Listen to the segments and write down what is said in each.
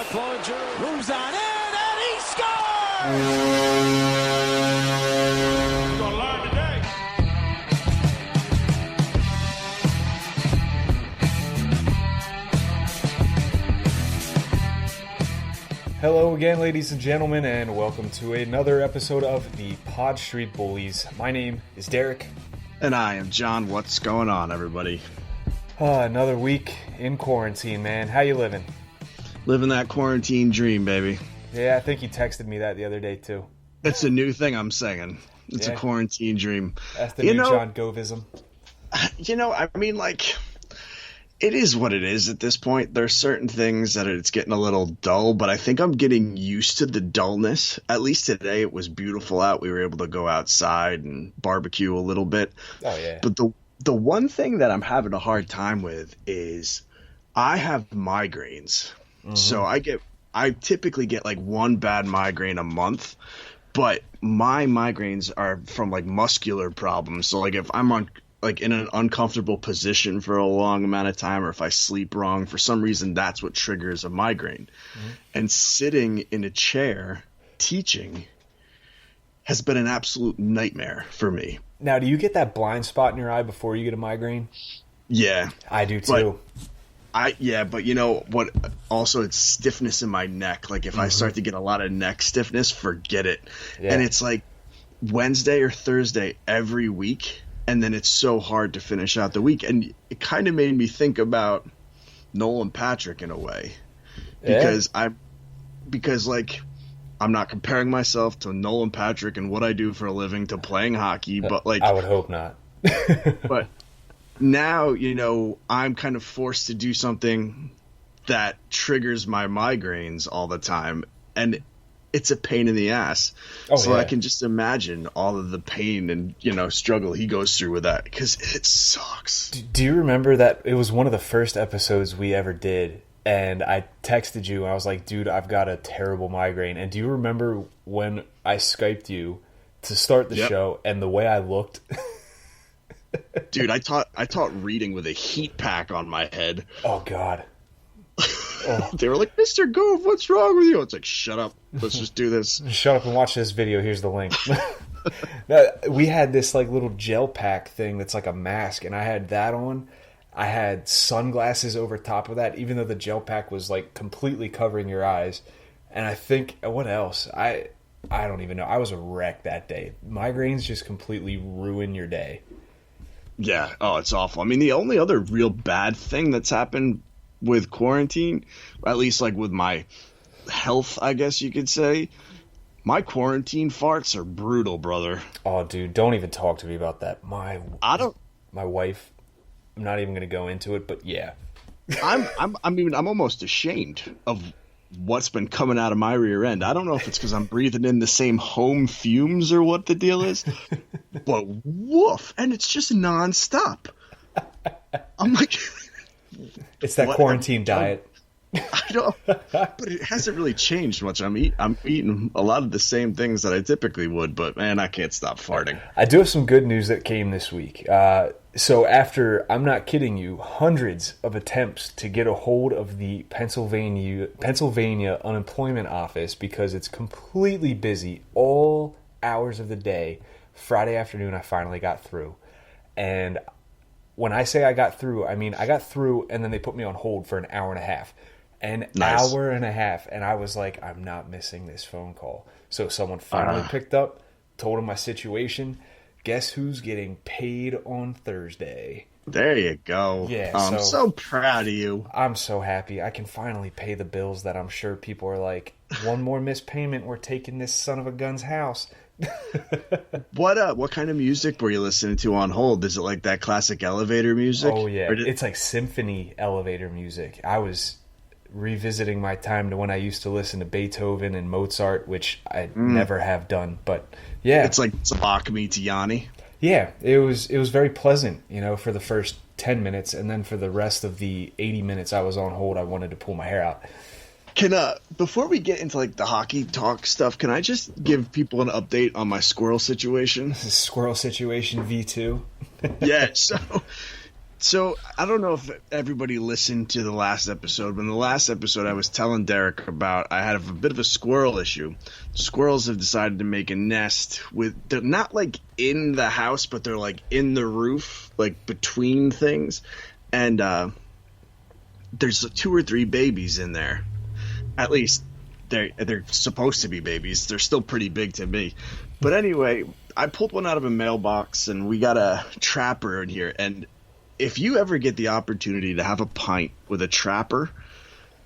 Floyd moves on in, and he scores! He's gonna learn today. Hello again, ladies and gentlemen, and welcome to another episode of the Pod Street Bullies. My name is Derek. And I am John. What's going on, everybody? Another week in quarantine, man. How you living? Living that quarantine dream, baby. Yeah, I think you texted me that the other day, too. It's a new thing I'm saying. It's a quarantine dream. That's the new John Govism. I mean, like, it is what it is at this point. There's certain things that it's getting a little dull, but I think I'm getting used to the dullness. At least today it was beautiful out. We were able to go outside and barbecue a little bit. Oh, yeah. But the one thing that I'm having a hard time with is I have migraines. Mm-hmm. So I typically get like one bad migraine a month, but my migraines are from like muscular problems. So like if I'm on like in an uncomfortable position for a long amount of time, or if I sleep wrong, for some reason, that's what triggers a migraine. Mm-hmm. And sitting in a chair teaching has been an absolute nightmare for me. Now, do you get that blind spot in your eye before you get a migraine? Yeah. I do too. But you know what? Also, it's stiffness in my neck. Like if I start to get a lot of neck stiffness, forget it. Yeah. And it's like Wednesday or Thursday every week. And then it's so hard to finish out the week. And it kind of made me think about Nolan Patrick in a way. Because I'm not comparing myself to Nolan Patrick and what I do for a living to playing hockey, but like I would hope not. But now, I'm kind of forced to do something that triggers my migraines all the time, and it's a pain in the ass. I can just imagine all of the pain and, struggle he goes through with that, because it sucks. Do you remember that it was one of the first episodes we ever did? And I texted you, and I was like, dude, I've got a terrible migraine. And do you remember when I Skyped you to start the show and the way I looked? Dude, I taught reading with a heat pack on my head. Oh, God. Oh. They were like, Mr. Gove, what's wrong with you? It's like, shut up. Let's just do this. Shut up and watch this video. Here's the link. We had this like little gel pack thing that's like a mask, and I had that on. I had sunglasses over top of that, even though the gel pack was like completely covering your eyes. And I think, what else? I don't even know. I was a wreck that day. Migraines just completely ruin your day. Yeah. Oh, it's awful. I mean, the only other real bad thing that's happened with quarantine, or at least like with my health, I guess you could say, my quarantine farts are brutal, brother. Oh, dude, don't even talk to me about that. My wife. I'm not even going to go into it, but yeah. I'm almost ashamed of what's been coming out of my rear end. I don't know if it's because I'm breathing in the same home fumes or what the deal is, but woof, and it's just nonstop. I'm like, it's that quarantine diet. I don't, but it hasn't really changed much. I'm eating a lot of the same things that I typically would, but man, I can't stop farting. I do have some good news that came this week. So after, I'm not kidding you, hundreds of attempts to get a hold of the Pennsylvania unemployment office, because it's completely busy all hours of the day, Friday afternoon, I finally got through. And when I say I got through, I mean I got through, and then they put me on hold for an hour and a half. Nice. Hour and a half, and I was like, I'm not missing this phone call. So someone finally picked up, told him my situation. Guess who's getting paid on Thursday? There you go. Yeah, I'm so proud of you. I'm so happy. I can finally pay the bills that I'm sure people are like, one more missed payment, we're taking this son of a gun's house. What kind of music were you listening to on hold? Is it like that classic elevator music? Oh, yeah. It's like symphony elevator music. I was revisiting my time to when I used to listen to Beethoven and Mozart, which I never have done, but yeah, it's like Bach meets Yanni. Yeah, it was very pleasant, for the first 10 minutes, and then for the rest of the 80 minutes I was on hold, I wanted to pull my hair out. Can before we get into like the hockey talk stuff, can I just give people an update on my squirrel situation? This is Squirrel situation V2. Yeah, so So I don't know if everybody listened to the last episode, but in the last episode I was telling Derek about I had a bit of a squirrel issue. Squirrels have decided to make a nest they're not like in the house, but they're like in the roof, like between things. And there's 2 or 3 babies in there. At least they're supposed to be babies. They're still pretty big to me. But anyway, I pulled one out of a mailbox and we got a trapper in here, and if you ever get the opportunity to have a pint with a trapper,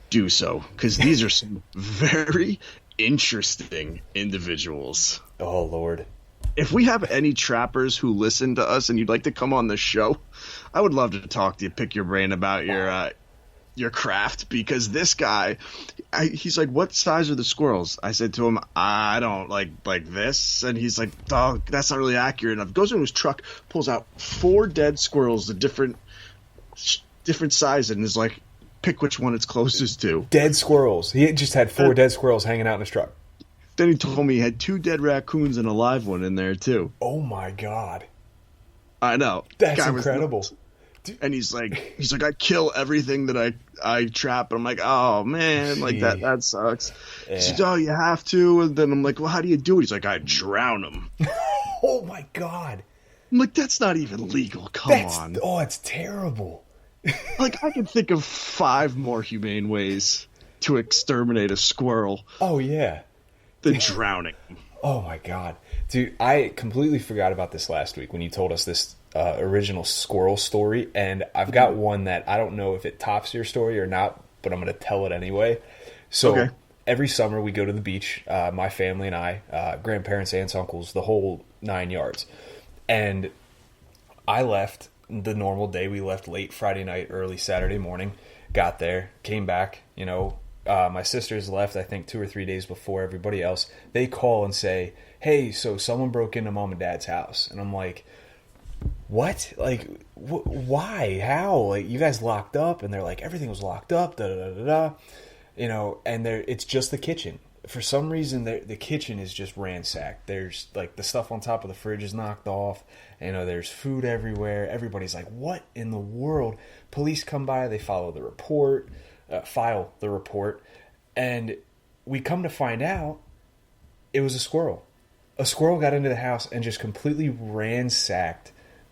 do so, because these are some very interesting individuals. Oh, Lord. If we have any trappers who listen to us and you'd like to come on the show, I would love to talk to you, pick your brain about your craft, because this guy, he's like, what size are the squirrels? I said to him, I don't like this. And he's like, oh, that's not really accurate enough. Goes into his truck, pulls out 4 dead squirrels, the different size, and is like, pick which one it's closest to. Dead squirrels. He just had 4 dead squirrels hanging out in his truck. Then he told me he had 2 dead raccoons and a live one in there too. Oh my God. I know. That's incredible. And he's like, I kill everything that I trap. And I'm like, oh man, like that sucks. Yeah. He's like, oh, you have to. And then I'm like, well, how do you do it? He's like, I drown them. Oh my God. I'm like, that's not even legal. Come on. Oh, it's terrible. Like, I can think of 5 more humane ways to exterminate a squirrel. Oh yeah. Than drowning. Oh my God. Dude, I completely forgot about this last week when you told us this original squirrel story, and I've got one that I don't know if it tops your story or not, but I'm going to tell it anyway. So Every summer we go to the beach, my family and I, grandparents, aunts, uncles, the whole 9 yards. And I left the normal day. We left late Friday night, early Saturday morning, got there, came back, my sisters left, I think, 2 or 3 days before everybody else. They call and say, hey, so someone broke into mom and dad's house. And I'm like, what? Like, why? How? Like, you guys locked up? And they're like, everything was locked up, da-da-da-da-da. And it's just the kitchen. For some reason, the kitchen is just ransacked. There's, like, the stuff on top of the fridge is knocked off. There's food everywhere. Everybody's like, what in the world? Police come by, they file the report, and we come to find out it was a squirrel. A squirrel got into the house and just completely ransacked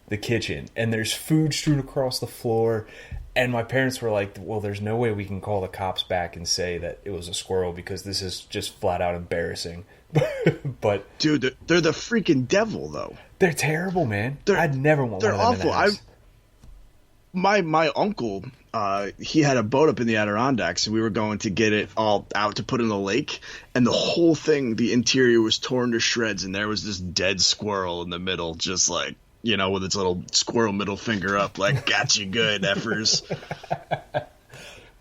the kitchen, and there's food strewn across the floor. And my parents were like, well, there's no way we can call the cops back and say that it was a squirrel because this is just flat out embarrassing. But dude, they're the freaking devil, though. They're terrible, man. I'd never want one of them awful. in the house. My uncle, he had a boat up in the Adirondacks, and we were going to get it all out to put in the lake, and the whole thing, the interior was torn to shreds, and there was this dead squirrel in the middle, just like, with its little squirrel middle finger up, like, got you good, effers.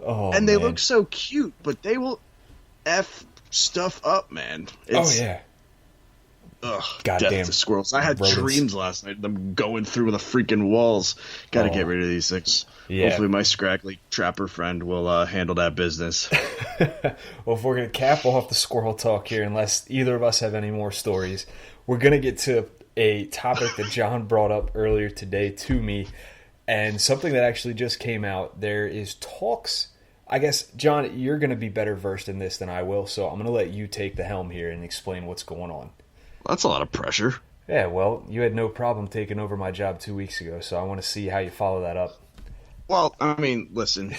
Oh, and they look so cute, but they will F stuff up, man. Oh, yeah. Ugh, goddamn death to squirrels. I had dreams last night of them going through the freaking walls. Got to get rid of these things. Yeah. Hopefully my scraggly trapper friend will handle that business. Well, if we're going to cap off the squirrel talk here, unless either of us have any more stories, we're going to get to a topic that John brought up earlier today to me, and something that actually just came out. There is talks. I guess, John, you're going to be better versed in this than I will, so I'm going to let you take the helm here and explain what's going on. That's a lot of pressure. Yeah, well, you had no problem taking over my job 2 weeks ago, so I want to see how you follow that up. Well, I mean, listen.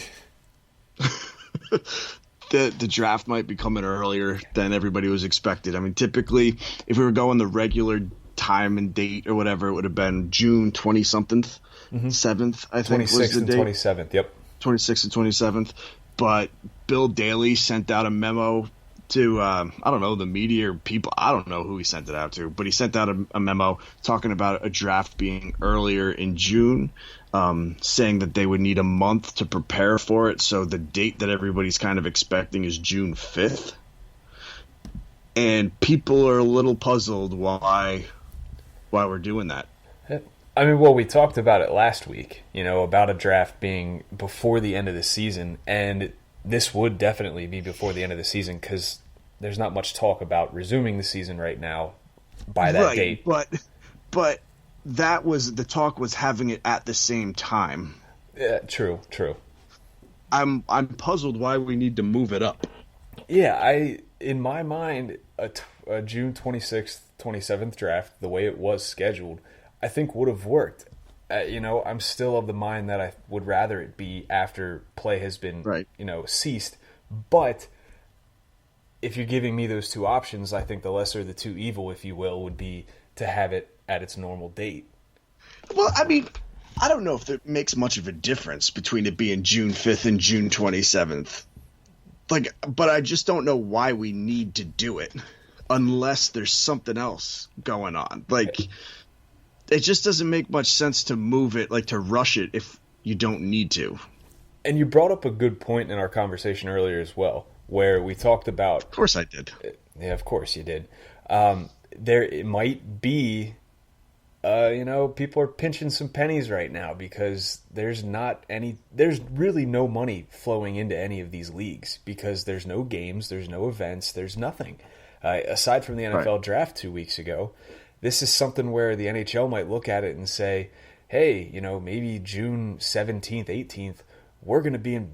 The draft might be coming earlier than everybody was expected. I mean, typically, if we were going the regular time and date or whatever, it would have been June 20-something, 7th, I think was the date. 26th and 27th, yep. 26th and 27th. But Bill Daley sent out a memo to, I don't know, the media or people. I don't know who he sent it out to, but he sent out a memo talking about a draft being earlier in June, saying that they would need a month to prepare for it. So the date that everybody's kind of expecting is June 5th. And people are a little puzzled why we're doing that. I mean, well, we talked about it last week, about a draft being before the end of the season, and this would definitely be before the end of the season because there's not much talk about resuming the season right now by that date. But that was the talk was having it at the same time. Yeah, true. I'm puzzled why we need to move it up. Yeah, in my mind, a June 26th, 27th draft, the way it was scheduled, I think would have worked. I'm still of the mind that I would rather it be after play has been, right. Ceased. But if you're giving me those two options, I think the lesser of the two evil, if you will, would be to have it at its normal date. Well, I mean, I don't know if it makes much of a difference between it being June 5th and June 27th. But I just don't know why we need to do it unless there's something else going on. It just doesn't make much sense to move it, to rush it if you don't need to. And you brought up a good point in our conversation earlier as well, where we talked about... Of course I did. Yeah, of course you did. It might be, people are pinching some pennies right now because there's really no money flowing into any of these leagues because there's no games, there's no events, there's nothing. Aside from the NFL draft 2 weeks ago, this is something where the NHL might look at it and say, hey, maybe June 17th, 18th, we're going to be in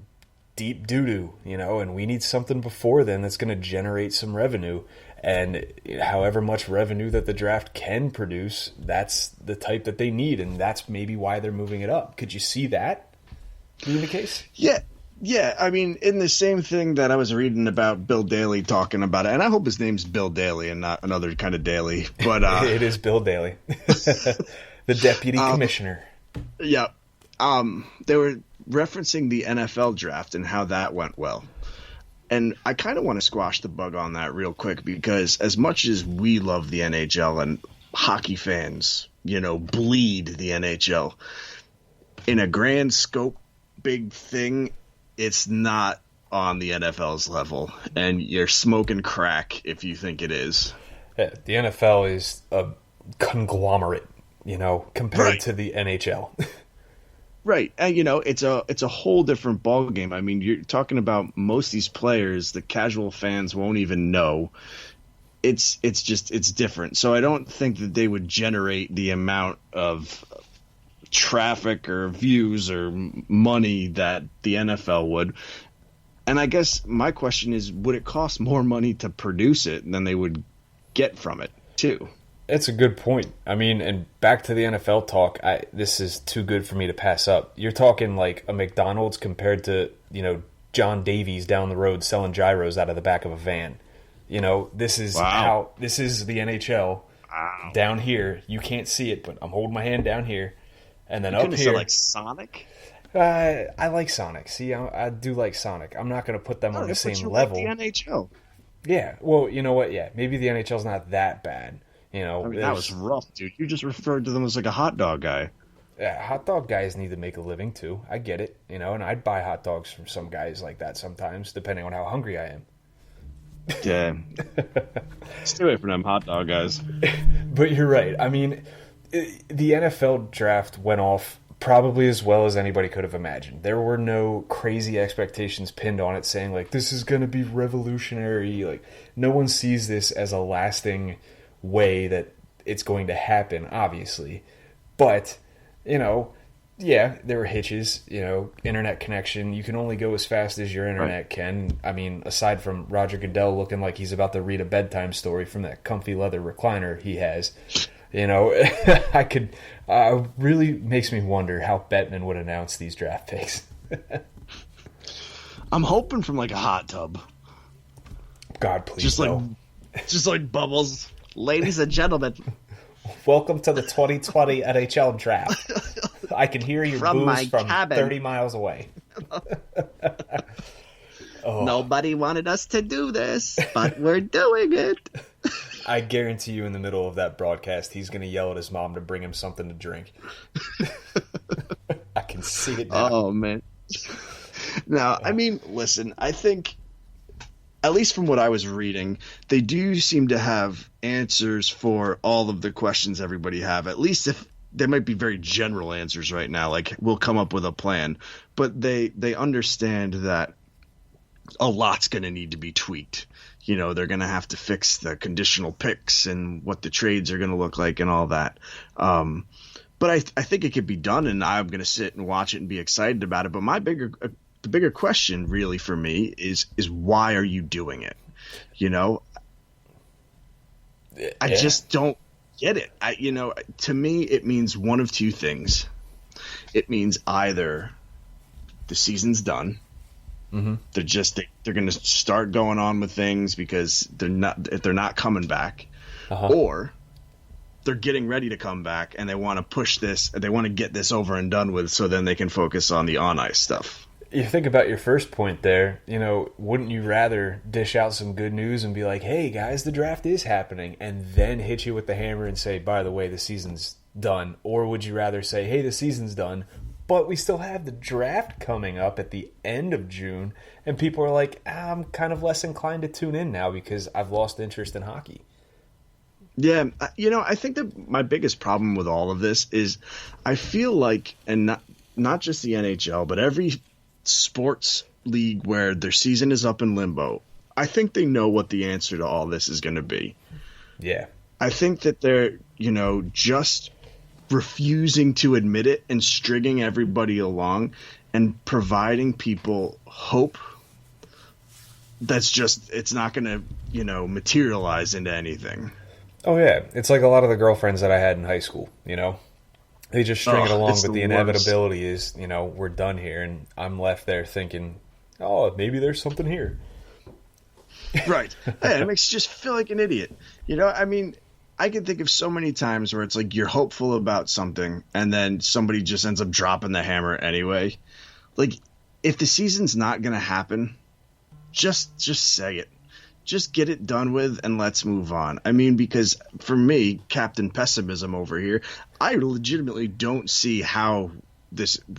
deep doo-doo, and we need something before then that's going to generate some revenue. And however much revenue that the draft can produce, that's the type that they need, and that's maybe why they're moving it up. Could you see that being the case? Yeah. I mean, in the same thing that I was reading about Bill Daly talking about it, and I hope his name's Bill Daly and not another kind of Daly. But it is Bill Daly, the deputy commissioner. Yeah. They were referencing the NFL draft and how that went well. And I kind of want to squash the bug on that real quick because as much as we love the NHL and hockey fans, bleed the NHL, in a grand scope, big thing, it's not on the NFL's level. And you're smoking crack if you think it is. Yeah, the NFL is a conglomerate, compared to the NHL. Right. And, it's a whole different ballgame. I mean, you're talking about most of these players, the casual fans won't even know. It's different. So I don't think that they would generate the amount of traffic or views or money that the NFL would. And I guess my question is, would it cost more money to produce it than they would get from it, too? It's a good point. I mean, and back to the NFL talk, this is too good for me to pass up. You're talking like a McDonald's compared to, John Davies down the road selling gyros out of the back of a van. This is this is the NHL down here. You can't see it, but I'm holding my hand down here. And then up here. Like Sonic? I like Sonic. See, I do like Sonic. I'm not going to put them on the same level. Like the NHL. Yeah. Well, you know what? Yeah. Maybe the NHL's not that bad. That was rough, dude. You just referred to them as like a hot dog guy. Yeah, hot dog guys need to make a living too. I get it, and I'd buy hot dogs from some guys like that sometimes, depending on how hungry I am. Yeah. Stay away from them hot dog guys. But you're right. I mean, the NFL draft went off probably as well as anybody could have imagined. There were no crazy expectations pinned on it saying, like, this is going to be revolutionary. Like, no one sees this as a lasting way that it's going to happen, obviously. But, yeah, there were hitches, internet connection. You can only go as fast as your internet can. I mean, aside from Roger Goodell looking like he's about to read a bedtime story from that comfy leather recliner he has, really makes me wonder how Bettman would announce these draft picks. I'm hoping from like a hot tub. God, please. Just like bubbles. Ladies and gentlemen, welcome to the 2020 NHL draft. I can hear your boos from 30 miles away. Nobody wanted us to do this, but we're doing it. I guarantee you in the middle of that broadcast, he's going to yell at his mom to bring him something to drink. I can see it now. Oh, man. Now, I mean, listen, I think, at least from what I was reading, they do seem to have answers for all of the questions everybody have. At least if they might be very general answers right now, like we'll come up with a plan. But they understand that a lot's going to need to be tweaked. they're going to have to fix the conditional picks and what the trades are going to look like and all that. But I think it could be done, and I'm going to sit and watch it and be excited about it. But the bigger question really for me is why are you doing it? I just don't get it. To me, it means one of two things. It means either the season's done. Mm-hmm. They're going to start going on with things because they're not coming back, or they're getting ready to come back and they want to push this. They want to get this over and done with, so then they can focus on the on ice stuff. You think about your first point there. Wouldn't you rather dish out some good news and be like, "Hey guys, the draft is happening," and then hit you with the hammer and say, "By the way, the season's done"? Or would you rather say, "Hey, the season's done, but we still have the draft coming up at the end of June," and people are like, "I'm kind of less inclined to tune in now because I've lost interest in hockey"? Yeah, I think that my biggest problem with all of this is I feel like, and not just the NHL, but every sports league where their season is up in limbo, I think they know what the answer to all this is going to be. Yeah. I think that they're, just refusing to admit it and stringing everybody along and providing people hope that's just, it's not going to, materialize into anything. Oh, yeah. It's like a lot of the girlfriends that I had in high school, They just string it along, but the inevitability is, we're done here, and I'm left there thinking, oh, maybe there's something here. Right. Yeah, it makes you just feel like an idiot. I can think of so many times where it's like you're hopeful about something, and then somebody just ends up dropping the hammer anyway. Like, if the season's not going to happen, just say it. Just get it done with and let's move on. Because for me, Captain Pessimism over here, I legitimately don't see how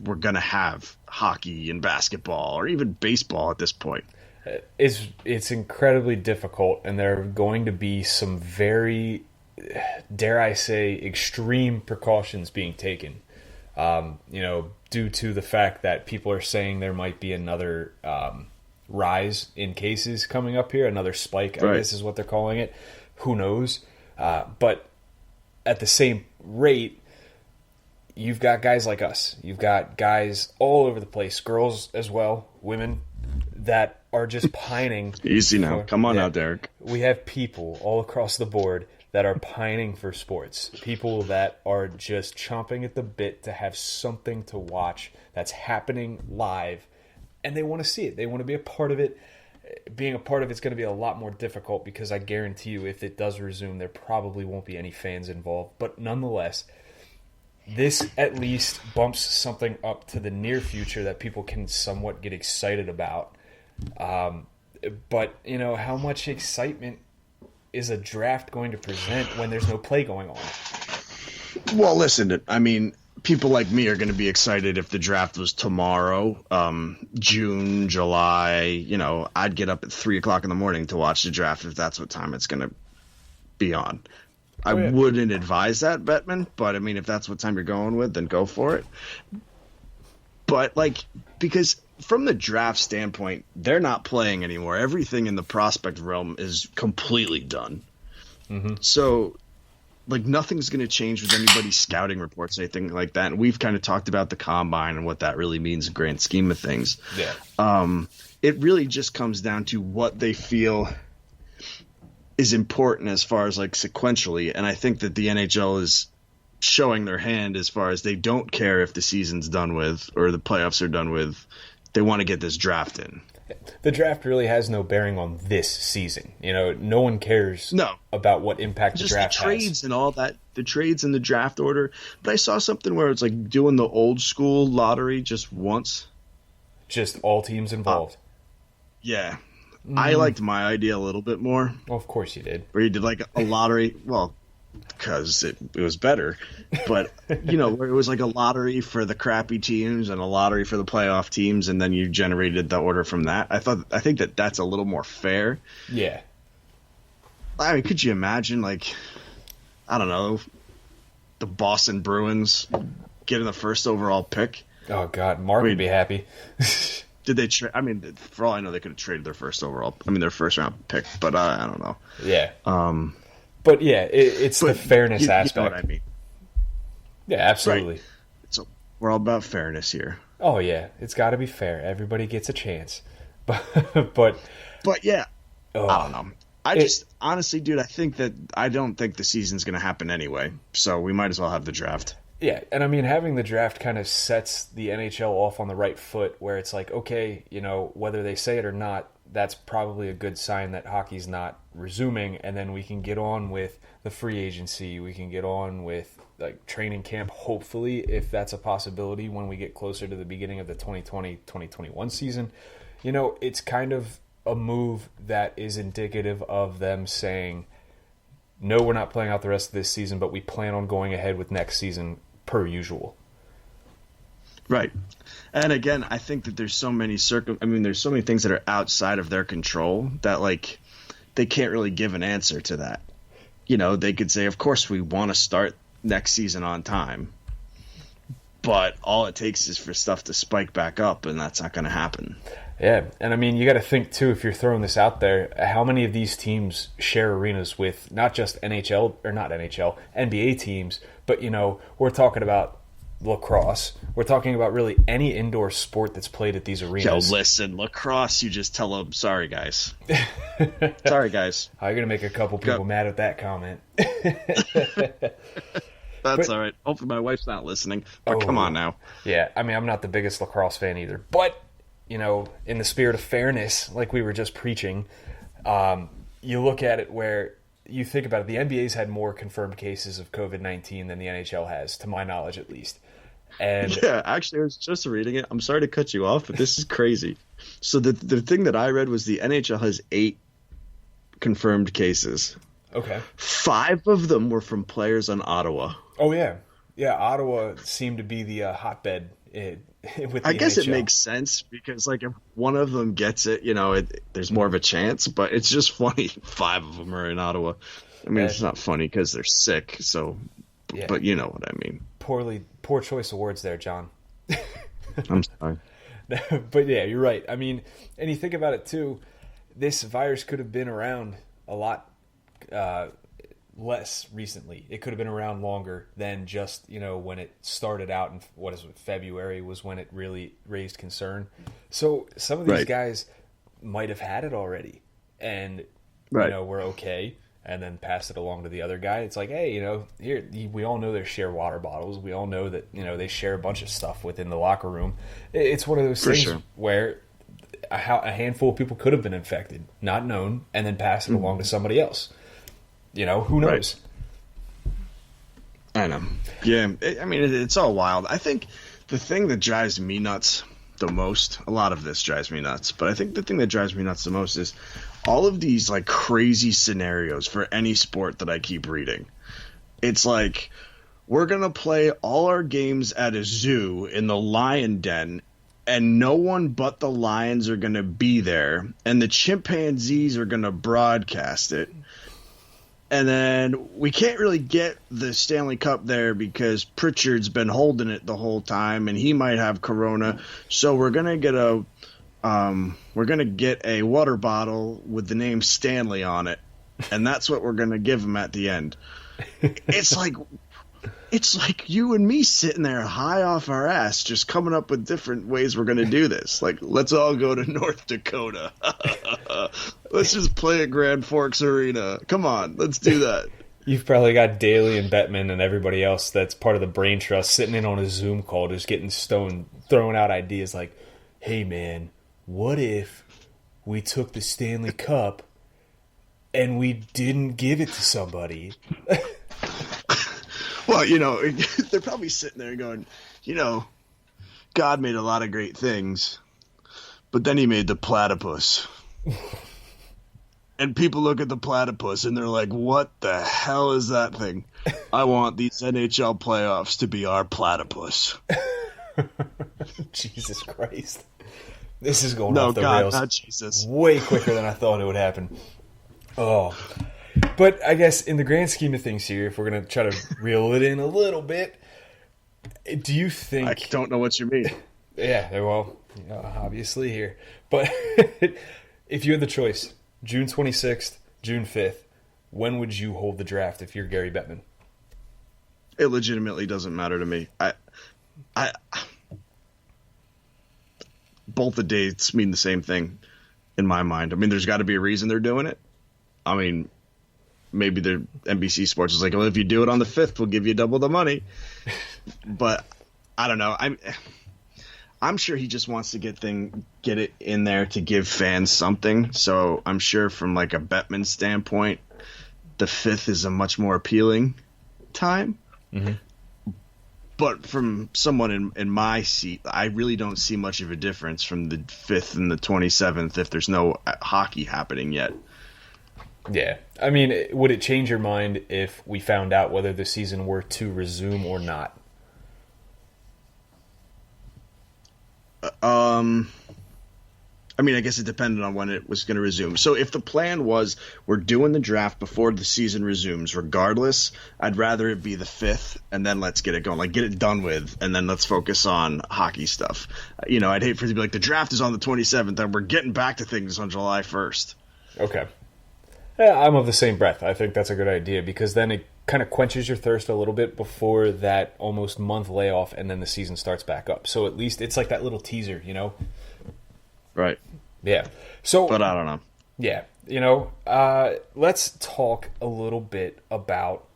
we're going to have hockey and basketball or even baseball at this point. It's incredibly difficult, and there are going to be some very, dare I say, extreme precautions being taken. Due to the fact that people are saying there might be another rise in cases coming up here, another spike, I guess is what they're calling it. Who knows? But at the same rate, you've got guys like us. You've got guys all over the place, girls as well, women, that are just pining. Easy now. Come on out, Derek. We have people all across the board that are pining for sports. People that are just chomping at the bit to have something to watch that's happening live. And they want to see it. They want to be a part of it. Being a part of it's going to be a lot more difficult because I guarantee you if it does resume, there probably won't be any fans involved. But nonetheless, this at least bumps something up to the near future that people can somewhat get excited about. But, how much excitement is a draft going to present when there's no play going on? Well, listen, people like me are going to be excited if the draft was tomorrow, June, July. I'd get up at 3:00 in the morning to watch the draft if that's what time it's going to be on. I wouldn't advise that, Bettman, but if that's what time you're going with, then go for it. But because from the draft standpoint, they're not playing anymore. Everything in the prospect realm is completely done. Mm-hmm. So nothing's going to change with anybody's scouting reports, anything like that. And we've kind of talked about the combine and what that really means in the grand scheme of things. Yeah. It really just comes down to what they feel is important as far as sequentially. And I think that the NHL is showing their hand as far as they don't care if the season's done with or the playoffs are done with. They want to get this draft in. The draft really has no bearing on this season. No one cares about what impact the draft has. Just the trades and all that, the trades and the draft order. But I saw something where it's doing the old school lottery just once. Just all teams involved. Yeah. I liked my idea a little bit more. Well, of course you did. Where you did a lottery. Well, because it was better. But, where it was a lottery for the crappy teams and a lottery for the playoff teams, and then you generated the order from that. I think that that's a little more fair. Yeah. Could you imagine, I don't know, the Boston Bruins getting the first overall pick? Oh, God. Mark would be happy. Did they trade? I mean, for all I know, they could have traded their first round pick, but I don't know. Yeah. But yeah, it's the fairness aspect. You know what I mean? Yeah, absolutely. Right. So we're all about fairness here. Oh yeah, it's got to be fair. Everybody gets a chance. But yeah, I don't know. Honestly, dude, I don't think the season's going to happen anyway. So we might as well have the draft. Yeah, and I mean, having the draft kind of sets the NHL off on the right foot where it's like, okay, whether they say it or not, that's probably a good sign that hockey's not resuming, and then we can get on with the free agency. We can get on with like training camp, hopefully, if that's a possibility when we get closer to the beginning of the 2020-2021 season. It's kind of a move that is indicative of them saying, no, we're not playing out the rest of this season, but we plan on going ahead with next season per usual. Right. And again, I think that there's so many there's so many things that are outside of their control that like they can't really give an answer to that. They could say, of course we want to start next season on time, but all it takes is for stuff to spike back up, and that's not going to happen. Yeah, and I mean, you got to think too, if you're throwing this out there, how many of these teams share arenas with not just NBA teams, but we're talking about lacrosse. We're talking about really any indoor sport that's played at these arenas. Yo, listen, lacrosse, you just tell them, sorry guys. Sorry guys. Oh, you're going to make a couple people mad at that comment. That's all right. Hopefully my wife's not listening, but come on now. Yeah, I mean, I'm not the biggest lacrosse fan either, but in the spirit of fairness, like we were just preaching, you look at it where you think about it, the NBA's had more confirmed cases of COVID-19 than the NHL has, to my knowledge at least. And yeah, actually, I was just reading it. I'm sorry to cut you off, but this is crazy. So the thing that I read was the NHL has 8 confirmed cases. Okay. 5 of them were from players on Ottawa. Oh, yeah. Yeah, Ottawa seemed to be the hotbed with the I guess NHL. it makes sense because, like, if one of them gets it, there's more of a chance. But it's just funny. 5 of them are in Ottawa. I mean, it's not funny because they're sick. So, yeah. But you know what I mean. Poor choice of words there, John. I'm sorry. But yeah, you're right. I mean, and you think about it too. This virus could have been around a lot less recently. It could have been around longer than just, when it started out in February was when it really raised concern. So some of these guys might have had it already and, we're okay, and then pass it along to the other guy. It's like, hey, here, we all know they share water bottles. We all know that, they share a bunch of stuff within the locker room. It's one of those things where a handful of people could have been infected, not known, and then pass it along to somebody else. Who knows? Right. I know. Yeah, it's all wild. I think the thing that drives me nuts the most, a lot of this drives me nuts, but I think the thing that drives me nuts the most is all of these like crazy scenarios for any sport that I keep reading. It's like, we're going to play all our games at a zoo in the lion den, and no one but the lions are going to be there, and the chimpanzees are going to broadcast it. And then we can't really get the Stanley Cup there because Pritchard's been holding it the whole time, and he might have corona. So we're gonna get a water bottle with the name Stanley on it, and that's what we're gonna give him at the end. It's like you and me sitting there high off our ass, just coming up with different ways we're gonna do this. Like, let's all go to North Dakota. Let's just play at Grand Forks Arena. Come on, let's do that. You've probably got Daly and Bettman and everybody else that's part of the brain trust sitting in on a Zoom call just getting stoned, throwing out ideas like, hey man, what if we took the Stanley Cup and we didn't give it to somebody? Well, they're probably sitting there going, God made a lot of great things, but then he made the platypus. And people look at the platypus and they're like, what the hell is that thing? I want these NHL playoffs to be our platypus. Jesus Christ. This is going off the God, rails not Jesus. Way quicker than I thought it would happen. Oh. But I guess in the grand scheme of things here, if we're going to try to reel it in a little bit, do you think... I don't know what you mean. Yeah, well, obviously here. But if you had the choice, June 26th, June 5th, when would you hold the draft if you're Gary Bettman? It legitimately doesn't matter to me. I both the dates mean the same thing in my mind. I mean, there's got to be a reason they're doing it. I mean, maybe the NBC Sports is like, well, if you do it on the 5th, we'll give you double the money. But I don't know. I'm sure he just wants to get it in there to give fans something. So I'm sure from like a Bettman standpoint, the 5th is a much more appealing time. Mm-hmm. But from someone in my seat, I really don't see much of a difference from the 5th and the 27th if there's no hockey happening yet. Yeah. I mean, would it change your mind if we found out whether the season were to resume or not? I mean, I guess it depended on when it was going to resume. So if the plan was we're doing the draft before the season resumes, regardless, I'd rather it be the 5th and then let's get it going. Like, get it done with, and then let's focus on hockey stuff. You know, I'd hate for it to be like the draft is on the 27th and we're getting back to things on July 1st. Okay. Yeah, I'm of the same breath. I think that's a good idea because then it kind of quenches your thirst a little bit before that almost month layoff and then the season starts back up. So at least it's like that little teaser, you know? Right. Yeah. So, but I don't know. Yeah. You know, let's talk a little bit about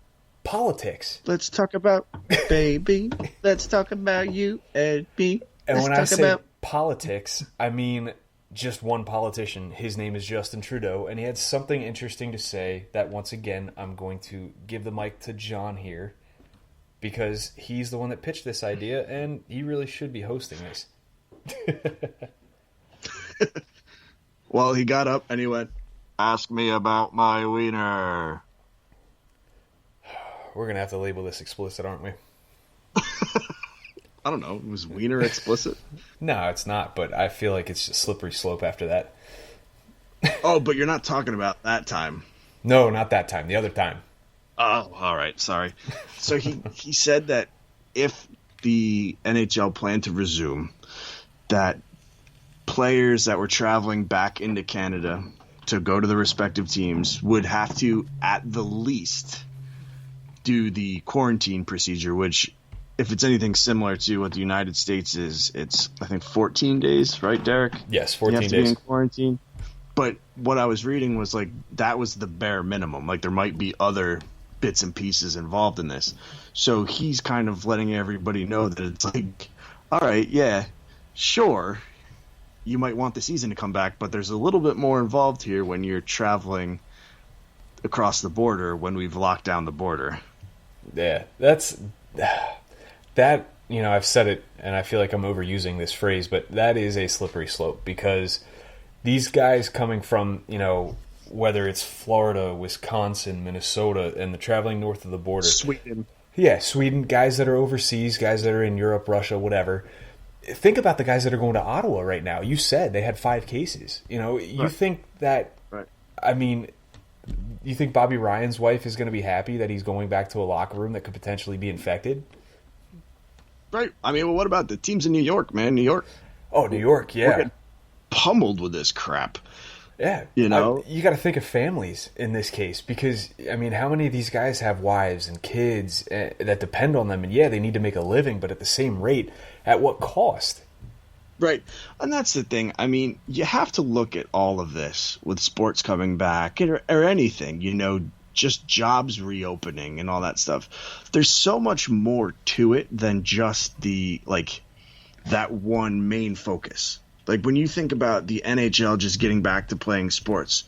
politics. Let's talk about baby. Let's talk about you and me. And when I say politics, I mean just one politician. His name is Justin Trudeau, and he had something interesting to say that, once again, I'm going to give the mic to John here because he's the one that pitched this idea, and he really should be hosting this. Well, he got up and he went, "Ask me about my wiener." We're going to have to label this explicit, aren't we? I don't know. Was wiener explicit? No, it's not, but I feel like it's a slippery slope after that. Oh, but you're not talking about that time. No, not that time. The other time. Oh, all right. Sorry. So he said that if the NHL planned to resume, that players that were traveling back into Canada to go to the respective teams would have to, at the least, do the quarantine procedure, which, if it's anything similar to what the United States is, it's, I think, 14 days, right, Derek? Yes, 14 days. You have to be in quarantine. But what I was reading was, like, that was the bare minimum. Like, there might be other bits and pieces involved in this. So he's kind of letting everybody know that it's like, all right, yeah, sure, you might want the season to come back, but there's a little bit more involved here when you're traveling across the border when we've locked down the border. Yeah, that, you know, I've said it, and I feel like I'm overusing this phrase, but that is a slippery slope because these guys coming from, you know, whether it's Florida, Wisconsin, Minnesota, and the traveling north of the border. Sweden. Yeah, Sweden, guys that are overseas, guys that are in Europe, Russia, whatever. Think about the guys that are going to Ottawa right now. You said they had 5 cases. You know, you think that, I mean, you think Bobby Ryan's wife is going to be happy that he's going back to a locker room that could potentially be infected? Right. I mean, well, what about the teams in New York, man? New York. Oh, New York, yeah. We're getting pummeled with this crap. Yeah. You know? You got to think of families in this case because, I mean, how many of these guys have wives and kids that depend on them? And, yeah, they need to make a living, but at the same rate, at what cost? Right. And that's the thing. I mean, you have to look at all of this with sports coming back or anything, you know, just jobs reopening and all that stuff. There's so much more to it than just that one main focus. Like, when you think about the NHL just getting back to playing sports,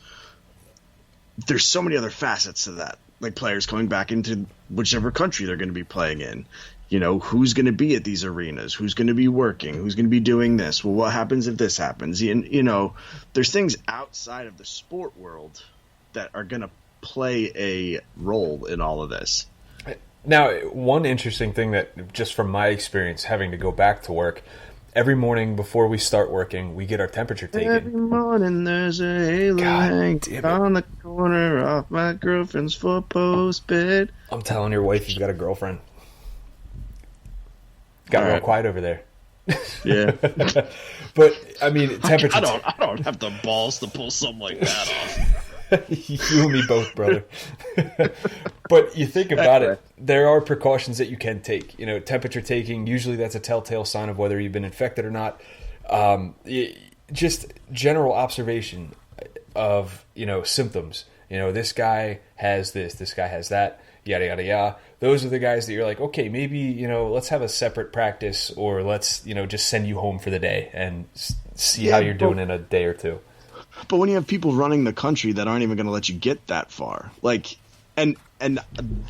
there's so many other facets to that. Like, players coming back into whichever country they're going to be playing in. You know, who's going to be at these arenas? Who's going to be working? Who's going to be doing this? Well, what happens if this happens? And, you know, there's things outside of the sport world that are going to play a role in all of this. Now, one interesting thing that, just from my experience having to go back to work, every morning before we start working, we get our temperature taken. Every morning there's a halo hanging on the corner of my girlfriend's 4-post bed. I'm telling your wife you've got a girlfriend. Got real quiet over there. Yeah. But I mean, temperature. I don't have the balls to pull something like that off. You and me both, brother. But you think about it, there are precautions that you can take. You know, temperature taking, usually that's a telltale sign of whether you've been infected or not. Just general observation of, you know, symptoms. You know, this guy has this guy has that, yada, yada, yada. Those are the guys that you're like, okay, maybe, you know, let's have a separate practice, or let's, you know, just send you home for the day and see how you're doing in a day or two. But when you have people running the country that aren't even going to let you get that far, like, and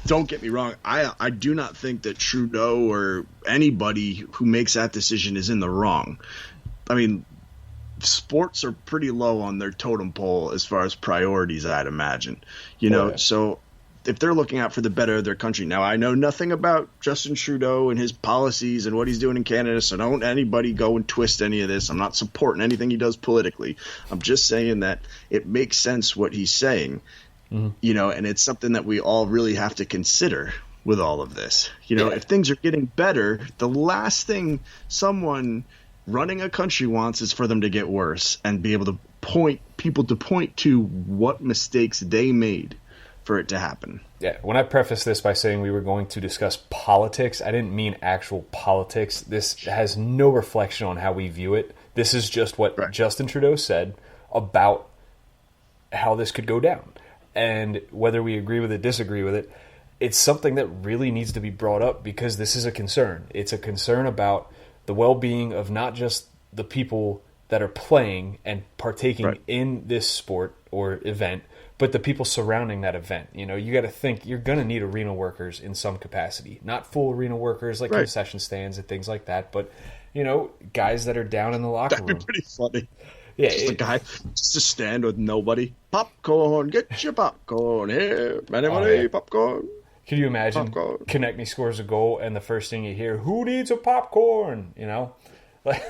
don't get me wrong, I do not think that Trudeau or anybody who makes that decision is in the wrong. I mean, sports are pretty low on their totem pole as far as priorities, I'd imagine. You know, so if they're looking out for the better of their country. Now, I know nothing about Justin Trudeau and his policies and what he's doing in Canada, so don't anybody go and twist any of this. I'm not supporting anything he does politically. I'm just saying that it makes sense what he's saying, you know, and it's something that we all really have to consider with all of this. You know, if things are getting better, the last thing someone running a country wants is for them to get worse and be able to point to what mistakes they made for it to happen. Yeah, when I prefaced this by saying we were going to discuss politics, I didn't mean actual politics. This has no reflection on how we view it. This is just what Justin Trudeau said about how this could go down. And whether we agree with it, disagree with it, it's something that really needs to be brought up because this is a concern. It's a concern about the well-being of not just the people that are playing and partaking in this sport or event, but the people surrounding that event. You know, you got to think you're going to need arena workers in some capacity. Not full arena workers like concession stands and things like that, but, you know, guys that are down in the locker room. That'd be pretty funny. Yeah, just a guy, just a stand with nobody. Popcorn, get your popcorn here. Anybody, popcorn. Can you imagine Konechny scores a goal and the first thing you hear, who needs a popcorn? You know, like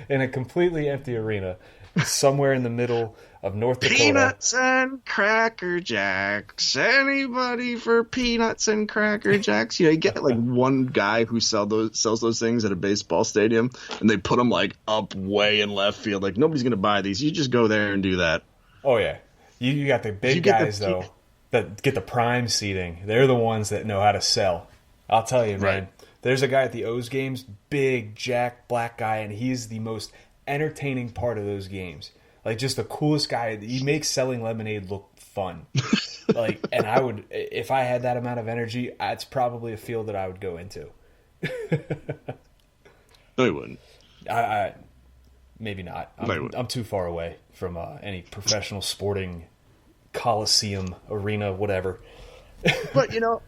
in a completely empty arena, somewhere in the middle of North Dakota. Peanuts and Cracker Jacks. Anybody for peanuts and Cracker Jacks? You know, you get like one guy who sells those things at a baseball stadium, and they put them like up way in left field. Like nobody's gonna buy these. You just go there and do that. Oh yeah, you got the big guys though that get the prime seating. They're the ones that know how to sell. I'll tell you, man. There's a guy at the O's games, big Jack black guy, and he's the most entertaining part of those games. Like, just the coolest guy. He makes selling lemonade look fun. Like, and I would, if I had that amount of energy, it's probably a field that I would go into. No, you wouldn't. I maybe not. I'm too far away from any professional sporting coliseum, arena, whatever. But, you know,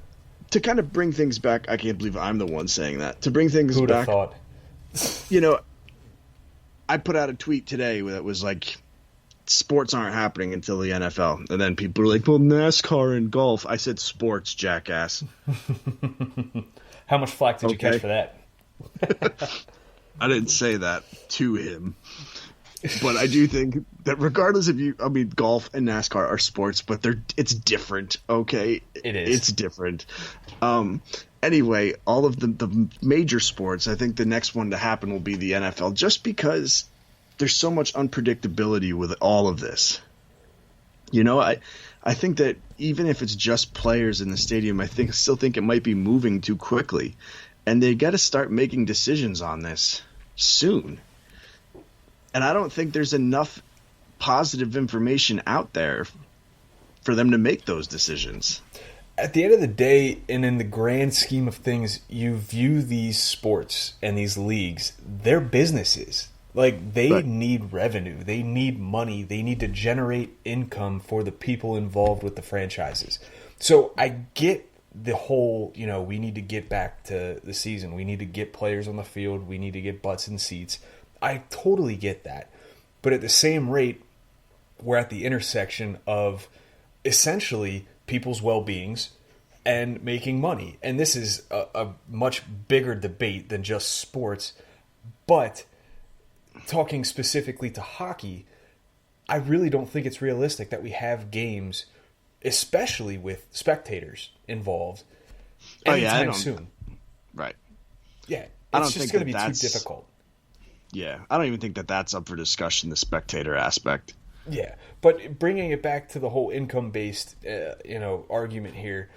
to kind of bring things back, I can't believe I'm the one saying that. To bring things Who'd back, have thought? You know, I put out a tweet today that was like, sports aren't happening until the NFL. And then people were like, well, NASCAR and golf. I said sports, jackass. How much flack did you catch for that? I didn't say that to him. But I do think that regardless of golf and NASCAR are sports, but it's different, okay? It is. It's different. Anyway, all of the major sports, I think the next one to happen will be the NFL, just because there's so much unpredictability with all of this. You know, I think that even if it's just players in the stadium, I still think it might be moving too quickly. And they got to start making decisions on this soon. And I don't think there's enough positive information out there for them to make those decisions. At the end of the day, and in the grand scheme of things, you view these sports and these leagues, they're businesses. Like, they need revenue. They need money. They need to generate income for the people involved with the franchises. So I get the whole, you know, we need to get back to the season. We need to get players on the field. We need to get butts in seats. I totally get that. But at the same rate, we're at the intersection of essentially people's well-beings and making money. And this is a much bigger debate than just sports. But talking specifically to hockey, I really don't think it's realistic that we have games, especially with spectators involved, anytime soon. Right. Yeah. It's just going to be too difficult. Yeah, I don't even think that that's up for discussion, the spectator aspect. Yeah, but bringing it back to the whole income-based, argument here,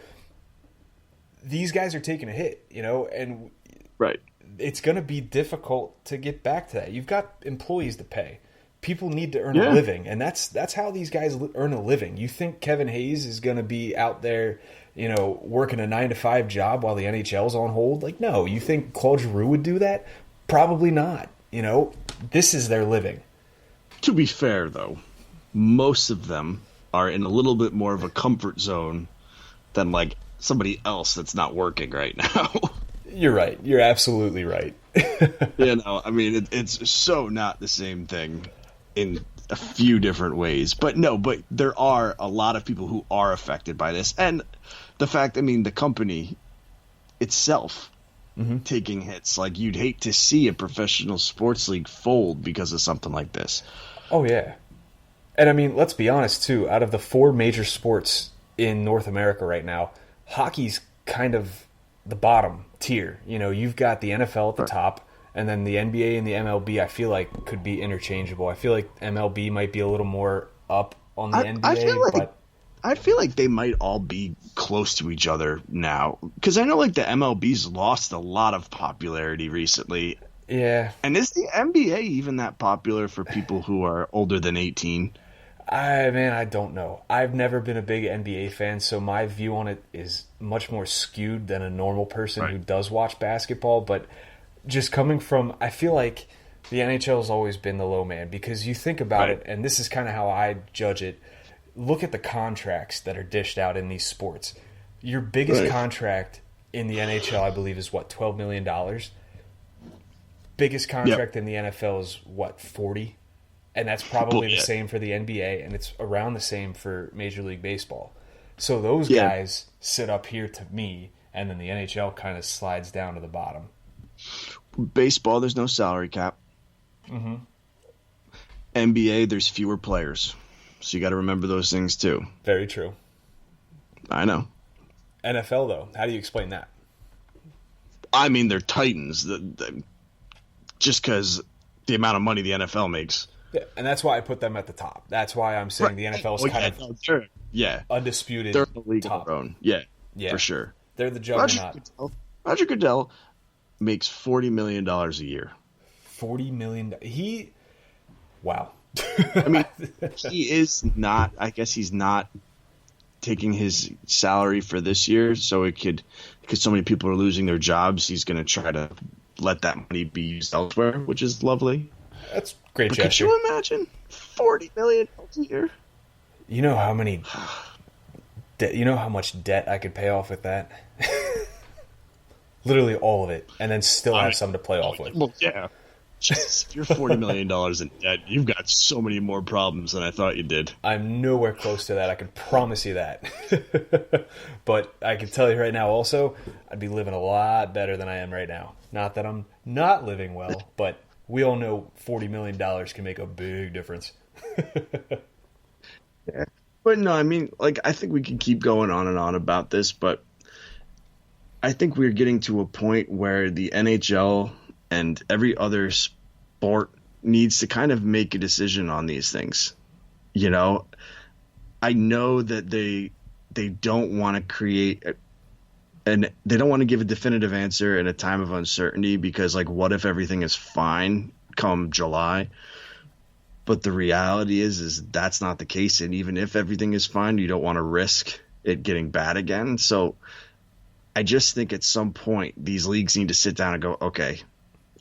these guys are taking a hit, and right. It's going to be difficult to get back to that. You've got employees to pay. People need to earn a living, and that's how these guys earn a living. You think Kevin Hayes is going to be out there, working a 9-to-5 job while the NHL's on hold? Like, no. You think Claude Giroux would do that? Probably not. This is their living. To be fair, though, most of them are in a little bit more of a comfort zone than like somebody else that's not working right now. You're right. You're absolutely right. I mean, it's so not the same thing in a few different ways. But there are a lot of people who are affected by this. And the fact, the company itself taking hits. Like, you'd hate to see a professional sports league fold because of something like this. Oh, yeah. And, let's be honest, too. Out of the 4 major sports in North America right now, hockey's kind of the bottom tier. You've got the NFL at the top, and then the NBA and the MLB, I feel like, could be interchangeable. I feel like MLB might be a little more up on the NBA, I feel like they might all be close to each other now, because I know like the MLB's lost a lot of popularity recently. Yeah. And is the NBA even that popular for people who are older than 18? I don't know. I've never been a big NBA fan, so my view on it is much more skewed than a normal person who does watch basketball. But just coming from, I feel like the NHL has always been the low man, because you think about it, and this is kind of how I judge it. Look at the contracts that are dished out in these sports. Your biggest contract in the NHL, I believe, is what, $12 million? Biggest contract in the NFL is what, 40? And that's probably the same for the NBA, and it's around the same for Major League Baseball. So those guys sit up here to me, and then the NHL kind of slides down to the bottom. Baseball, there's no salary cap. Mm-hmm. NBA, there's fewer players. So you got to remember those things too. Very true. I know. NFL, though, how do you explain that? They're titans. Just because the amount of money the NFL makes. Yeah, and that's why I put them at the top. That's why I'm saying the NFL is kind of undisputed. They're the league top. of their own. Yeah, for sure. They're the juggernaut. Roger Goodell makes $40 million a year. $40 million. Wow. He is not. I guess he's not taking his salary for this year, so because so many people are losing their jobs, he's going to try to let that money be used elsewhere, which is lovely. That's great but gesture. Could you imagine $40 million a year? You know how many? You know how much debt I could pay off with that? Literally all of it, and then still have some to play off with. Well, yeah. Jesus, if you're $40 million in debt, you've got so many more problems than I thought you did. I'm nowhere close to that. I can promise you that. But I can tell you right now also, I'd be living a lot better than I am right now. Not that I'm not living well, but we all know $40 million can make a big difference. Yeah. But no, I think we can keep going on and on about this, but I think we're getting to a point where the NHL and every other sport needs to kind of make a decision on these things. I know that they don't want to create and they don't want to give a definitive answer in a time of uncertainty, because what if everything is fine come July? But the reality is that's not the case. And even if everything is fine, you don't want to risk it getting bad again. So I just think at some point these leagues need to sit down and go, okay,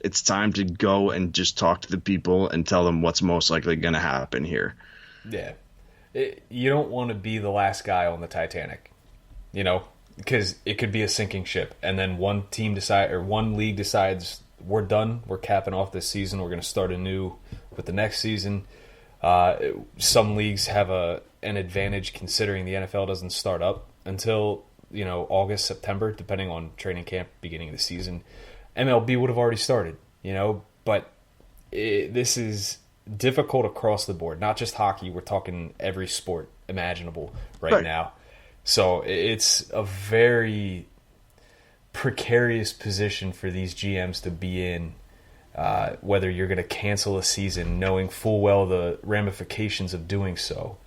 it's time to go and just talk to the people and tell them what's most likely going to happen here. Yeah. You don't want to be the last guy on the Titanic, because it could be a sinking ship. And then one league decides we're done. We're capping off this season. We're going to start anew with the next season. Some leagues have an advantage considering the NFL doesn't start up until, August, September, depending on training camp, beginning of the season. MLB would have already started, but this is difficult across the board, not just hockey. We're talking every sport imaginable right now. So it's a very precarious position for these GMs to be in, whether you're going to cancel a season knowing full well the ramifications of doing so.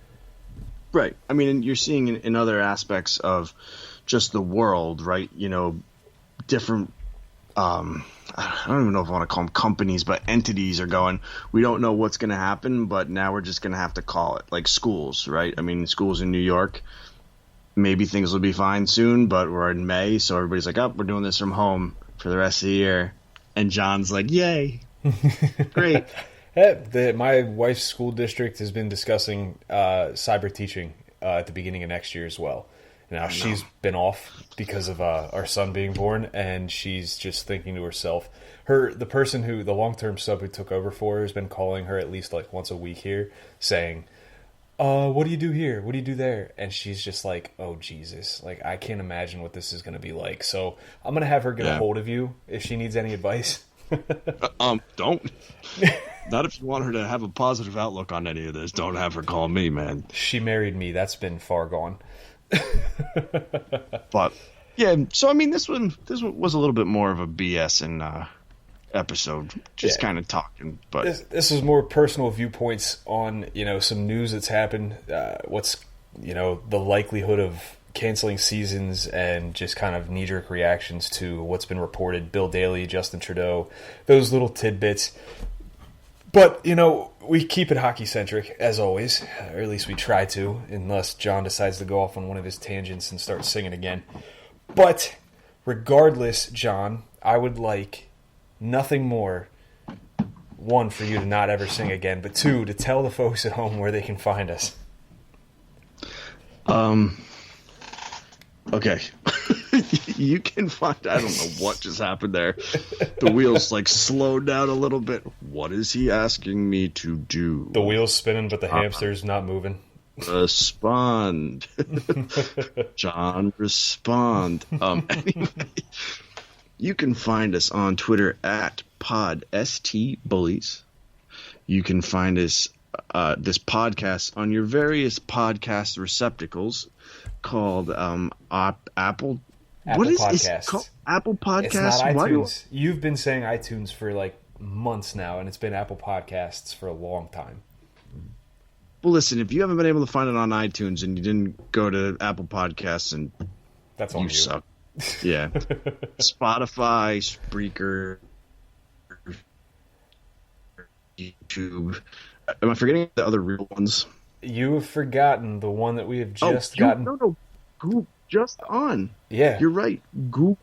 Right. I mean, you're seeing in other aspects of just the world, right? Different, I don't even know if I want to call them companies, but entities are going, we don't know what's going to happen, but now we're just going to have to call it. Like schools, right? I mean, schools in New York, maybe things will be fine soon, but we're in May, so everybody's like, oh, we're doing this from home for the rest of the year. And John's like, yay. Great. My wife's school district has been discussing cyber teaching at the beginning of next year as well. Now, she's been off because of our son being born, and she's just thinking to herself, the long-term sub who took over for her has been calling her at least like once a week here saying, what do you do here? What do you do there? And she's just like, oh, Jesus. Like, I can't imagine what this is going to be like. So I'm going to have her get a hold of you if she needs any advice. Don't. Not if you want her to have a positive outlook on any of this. Don't have her call me, man. She married me. That's been far gone. But, yeah, so, I mean, this one was a little bit more of a BS episode, just kind of talking. But this is more personal viewpoints on some news that's happened, what's the likelihood of canceling seasons, and just kind of knee-jerk reactions to what's been reported. Bill Daley, Justin Trudeau, those little tidbits. But we keep it hockey centric as always, or at least we try to, unless John decides to go off on one of his tangents and start singing again. But regardless, John, I would like nothing more, one, for you to not ever sing again, but two, to tell the folks at home where they can find us. Okay. You can find, I don't know what just happened there. The wheels slowed down a little bit. What is he asking me to do? The wheel's spinning, but the hamster's not moving. Respond. John, respond. Anyway, you can find us on Twitter at PodSTBullies. You can find us, this podcast, on your various podcast receptacles called Apple. What is Podcasts. It called? Apple Podcasts? It's not iTunes. You've been saying iTunes for months now, and it's been Apple Podcasts for a long time. Well, listen, if you haven't been able to find it on iTunes and you didn't go to Apple Podcasts, and that's on you. Suck. Yeah. Spotify, Spreaker, YouTube. Am I forgetting the other real ones? You have forgotten the one that we have just gotten. No. Google, just on. Yeah. You're right. Google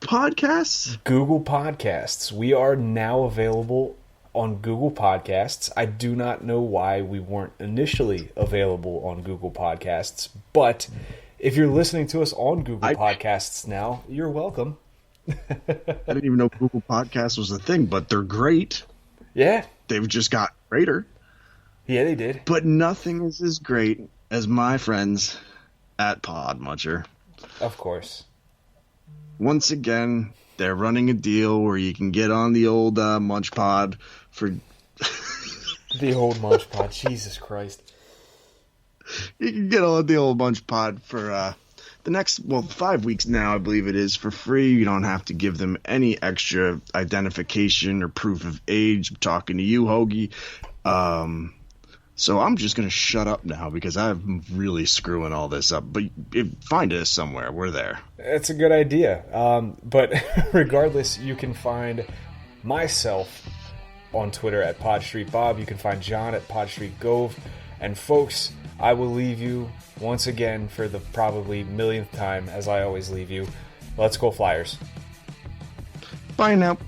Podcasts? Google Podcasts. We are now available on Google Podcasts. I do not know why we weren't initially available on Google Podcasts, but if you're listening to us on Google Podcasts now, you're welcome. I didn't even know Google Podcasts was a thing, but they're great. Yeah. They've just got greater. Yeah, they did. But nothing is as great as my friends at Podmuncher. Of course. Once again, they're running a deal where you can get on the old Munch Pod for... The old Munch Pod. Jesus Christ. You can get on the old Munch Pod for the next, 5 weeks now, I believe it is, for free. You don't have to give them any extra identification or proof of age. I'm talking to you, Hoagie. So I'm just going to shut up now because I'm really screwing all this up. But find us somewhere. We're there. That's a good idea. But regardless, you can find myself on Twitter at PodStreetBob. You can find John at PodStreetGove. And folks, I will leave you once again for the probably millionth time, as I always leave you. Let's go Flyers. Bye now.